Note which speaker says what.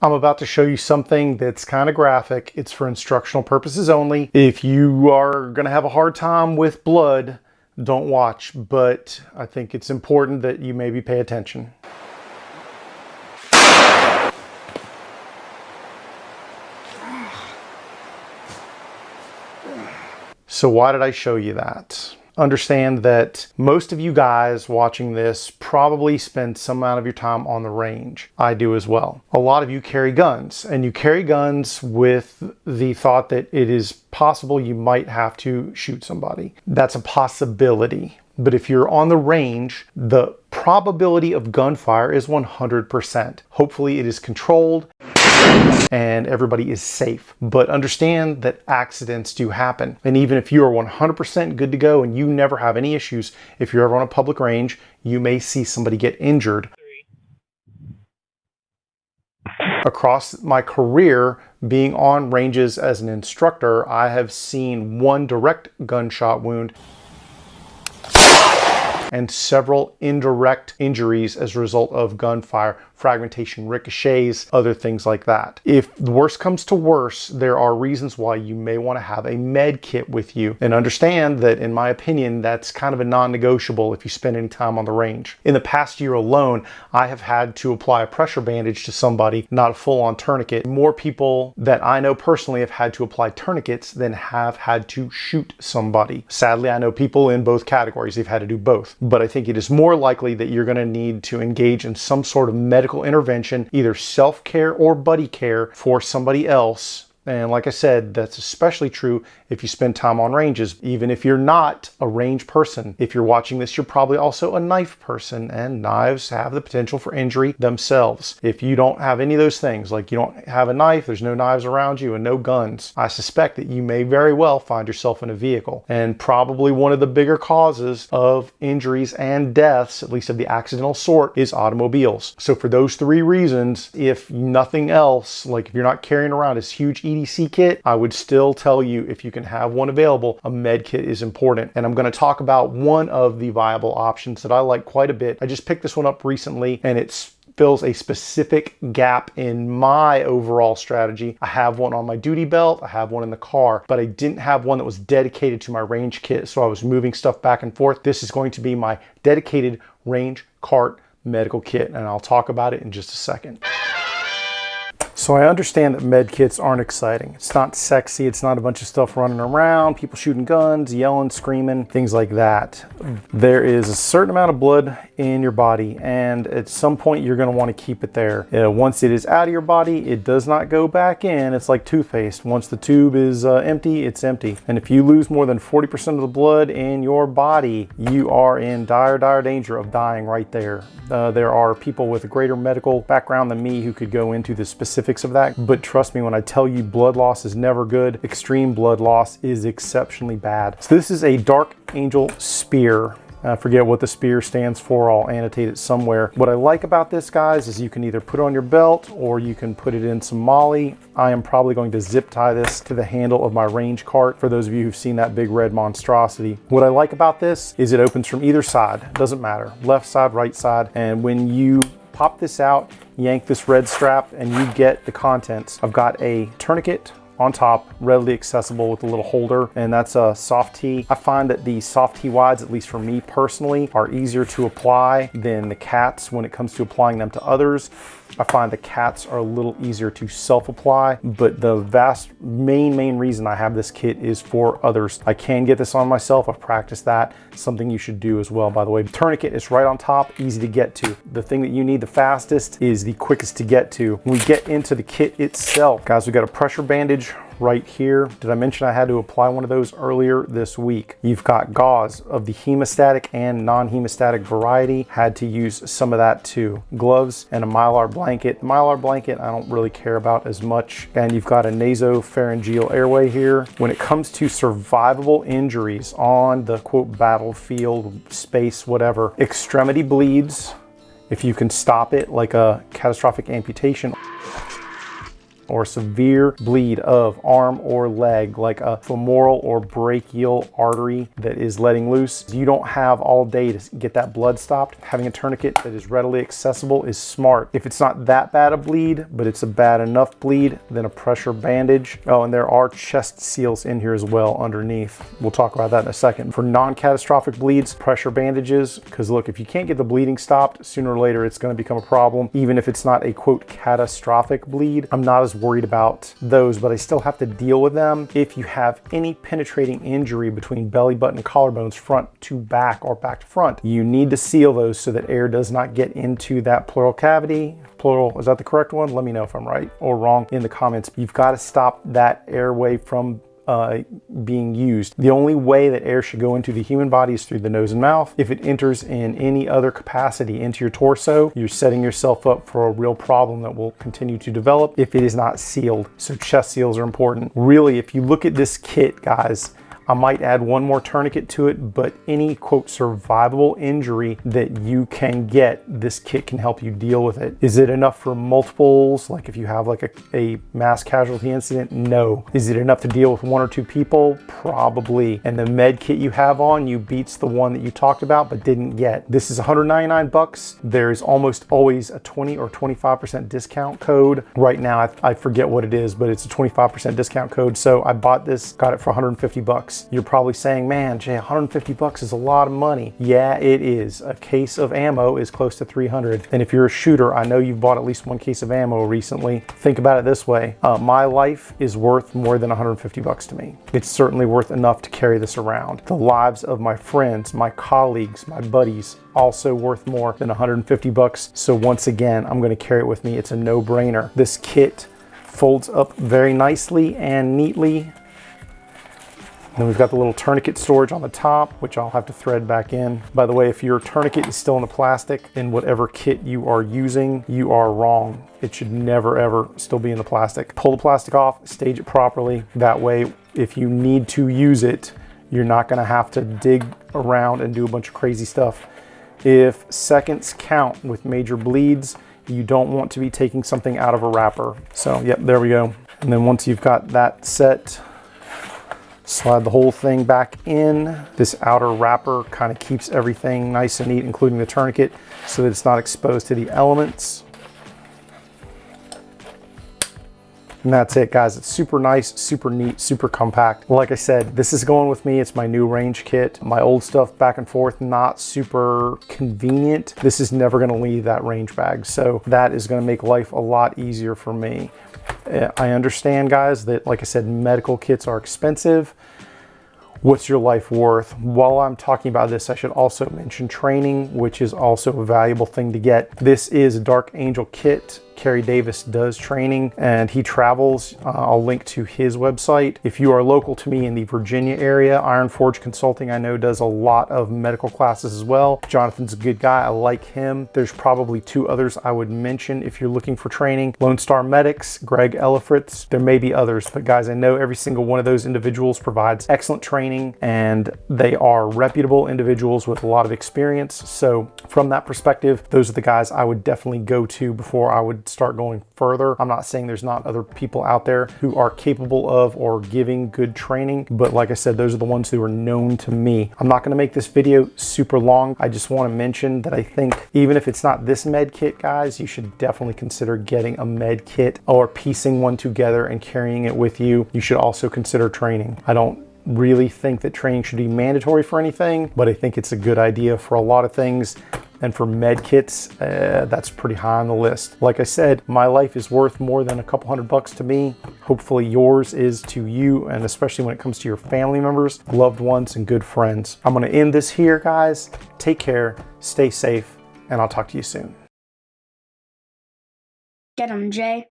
Speaker 1: I'm about to show you something that's kind of graphic. It's for instructional purposes only. If you are going to have a hard time with blood, don't watch, but I think it's important that you maybe pay attention. So why did I show you that? Understand that most of you guys watching this probably spend some amount of your time on the range. I do as well. A lot of you carry guns, and you carry guns with the thought that it is possible you might have to shoot somebody. That's a possibility. But if you're on the range, the probability of gunfire is 100%. Hopefully it is controlled and everybody is safe. But understand that accidents do happen. And even if you are 100% good to go and you never have any issues, if you're ever on a public range, you may see somebody get injured. Across my career, being on ranges as an instructor, I have seen one direct gunshot wound and several indirect injuries as a result of gunfire, fragmentation, ricochets, other things like that. If the worst comes to worse, there are reasons why you may want to have a med kit with you. And understand that, in my opinion, that's kind of a non-negotiable if you spend any time on the range. In the past year alone, I have had to apply a pressure bandage to somebody, not a full-on tourniquet. More people that I know personally have had to apply tourniquets than have had to shoot somebody. Sadly, I know people in both categories. They've had to do both. But I think it is more likely that you're going to need to engage in some sort of medical intervention, either self-care or buddy care for somebody else. And like I said, that's especially true if you spend time on ranges. Even if you're not a range person, if you're watching this, you're probably also a knife person, and knives have the potential for injury themselves. If you don't have any of those things, like you don't have a knife, there's no knives around you and no guns, I suspect that you may very well find yourself in a vehicle. And probably one of the bigger causes of injuries and deaths, at least of the accidental sort, is automobiles. So for those three reasons, if nothing else, like if you're not carrying around this huge EDC kit, I would still tell you, if you can have one available, a med kit is important. And I'm going to talk about one of the viable options that I like quite a bit. I just picked this one up recently, and it fills a specific gap in my overall strategy. I have one on my duty belt, I have one in the car, but I didn't have one that was dedicated to my range kit, so I was moving stuff back and forth. This is going to be my dedicated range cart medical kit, and I'll talk about it in just a second. So I understand that med kits aren't exciting. It's not sexy. It's not a bunch of stuff running around, people shooting guns, yelling, screaming, things like that. There is a certain amount of blood in your body, and at some point you're going to want to keep it there. Once it is out of your body, it does not go back in. It's like toothpaste. Once the tube is empty, it's empty. And if you lose more than 40% of the blood in your body, you are in dire, dire danger of dying right there. There are people with a greater medical background than me who could go into the specifics of that, but trust me when I tell you blood loss is never good. Extreme blood loss is exceptionally bad. So this is a Dark Angel spear. I forget what the spear stands for. I'll annotate it somewhere. What I like about this, guys, is you can either put it on your belt or you can put it in some molly. I am probably going to zip tie this to the handle of my range cart for those of you who've seen that big red monstrosity. What I like about this is it opens from either side. It doesn't matter. Left side, right side. And when you pop this out, yank this red strap, and you get the contents. I've got a tourniquet on top, readily accessible with a little holder, and that's a soft T. I find that the soft T wides, at least for me personally, are easier to apply than the cats when it comes to applying them to others. I find the cats are a little easier to self-apply, but the main reason I have this kit is for others. I can get this on myself. I've practiced that. Something you should do as well, by the way. The tourniquet is right on top, easy to get to. The thing that you need the fastest is the quickest to get to. When we get into the kit itself, guys, we got a pressure bandage right here. Did I mention I had to apply one of those earlier this week? You've got gauze of the hemostatic and non-hemostatic variety. Had to use some of that too. Gloves and a Mylar blanket. The Mylar blanket I don't really care about as much. And you've got a nasopharyngeal airway here. When it comes to survivable injuries on the quote battlefield, space, whatever, extremity bleeds, if you can stop it, like a catastrophic amputation, or severe bleed of arm or leg, like a femoral or brachial artery that is letting loose, you don't have all day to get that blood stopped. Having a tourniquet that is readily accessible is smart. If it's not that bad a bleed, but it's a bad enough bleed, then a pressure bandage. Oh, and there are chest seals in here as well underneath. We'll talk about that in a second. For non-catastrophic bleeds, pressure bandages, because look, if you can't get the bleeding stopped, sooner or later it's going to become a problem, even if it's not a quote catastrophic bleed. I'm not as worried about those, but I still have to deal with them. If you have any penetrating injury between belly button and collarbones, front to back or back to front, you need to seal those so that air does not get into that pleural cavity. Plural, is that the correct one? Let me know if I'm right or wrong in the comments. You've got to stop that airway from being used. The only way that air should go into the human body is through the nose and mouth. If it enters in any other capacity into your torso, you're setting yourself up for a real problem that will continue to develop if it is not sealed. So chest seals are important. Really, if you look at this kit, guys, I might add one more tourniquet to it, but any quote survivable injury that you can get, this kit can help you deal with it. Is it enough for multiples? Like if you have like a mass casualty incident? No. Is it enough to deal with 1 or 2 people? Probably. And the med kit you have on you beats the one that you talked about but didn't get. This is 199 bucks. There's almost always a 20 or 25% discount code. Right now, I forget what it is, but it's a 25% discount code. So I bought this, got it for 150 bucks. You're probably saying, man, Jay, 150 bucks is a lot of money. Yeah, it is. A case of ammo is close to 300. And if you're a shooter, I know you've bought at least 1 case of ammo recently. Think about it this way. My life is worth more than 150 bucks to me. It's certainly worth enough to carry this around. The lives of my friends, my colleagues, my buddies, also worth more than 150 bucks. So once again, I'm going to carry it with me. It's a no-brainer. This kit folds up very nicely and neatly. Then we've got the little tourniquet storage on the top, which I'll have to thread back in. By the way, if your tourniquet is still in the plastic in whatever kit you are using, you are wrong. It should never, ever still be in the plastic. Pull the plastic off, stage it properly. That way, if you need to use it, you're not gonna have to dig around and do a bunch of crazy stuff. If seconds count with major bleeds, you don't want to be taking something out of a wrapper. So, yep, there we go. And then once you've got that set, slide the whole thing back in. This outer wrapper kind of keeps everything nice and neat, including the tourniquet, so that it's not exposed to the elements. And that's it, guys. It's super nice, super neat, super compact. Like I said, this is going with me. It's my new range kit. My old stuff back and forth, not super convenient. This is never gonna leave that range bag. So that is gonna make life a lot easier for me. I understand, guys, that like I said, medical kits are expensive. What's your life worth? While I'm talking about this, I should also mention training, which is also a valuable thing to get. This is a Dark Angel kit. Kerry Davis does training and he travels. I'll link to his website. If you are local to me in the Virginia area, Iron Forge Consulting I know does a lot of medical classes as well. Jonathan's a good guy. I like him. There's probably 2 others I would mention if you're looking for training. Lone Star Medics, Greg Ellifritz. There may be others, but guys, I know every single one of those individuals provides excellent training and they are reputable individuals with a lot of experience. So from that perspective, those are the guys I would definitely go to before I would start going further. I'm not saying there's not other people out there who are capable of or giving good training, but like I said, those are the ones who are known to me. I'm not going to make this video super long. I just want to mention that I think even if it's not this med kit, guys, you should definitely consider getting a med kit or piecing one together and carrying it with you. You should also consider training. I don't really think that training should be mandatory for anything, but I think it's a good idea for a lot of things. And for med kits, that's pretty high on the list. Like I said, my life is worth more than a couple $100 to me. Hopefully yours is to you, and especially when it comes to your family members, loved ones, and good friends. I'm gonna end this here, guys. Take care, stay safe, and I'll talk to you soon.
Speaker 2: Get 'em, Jay.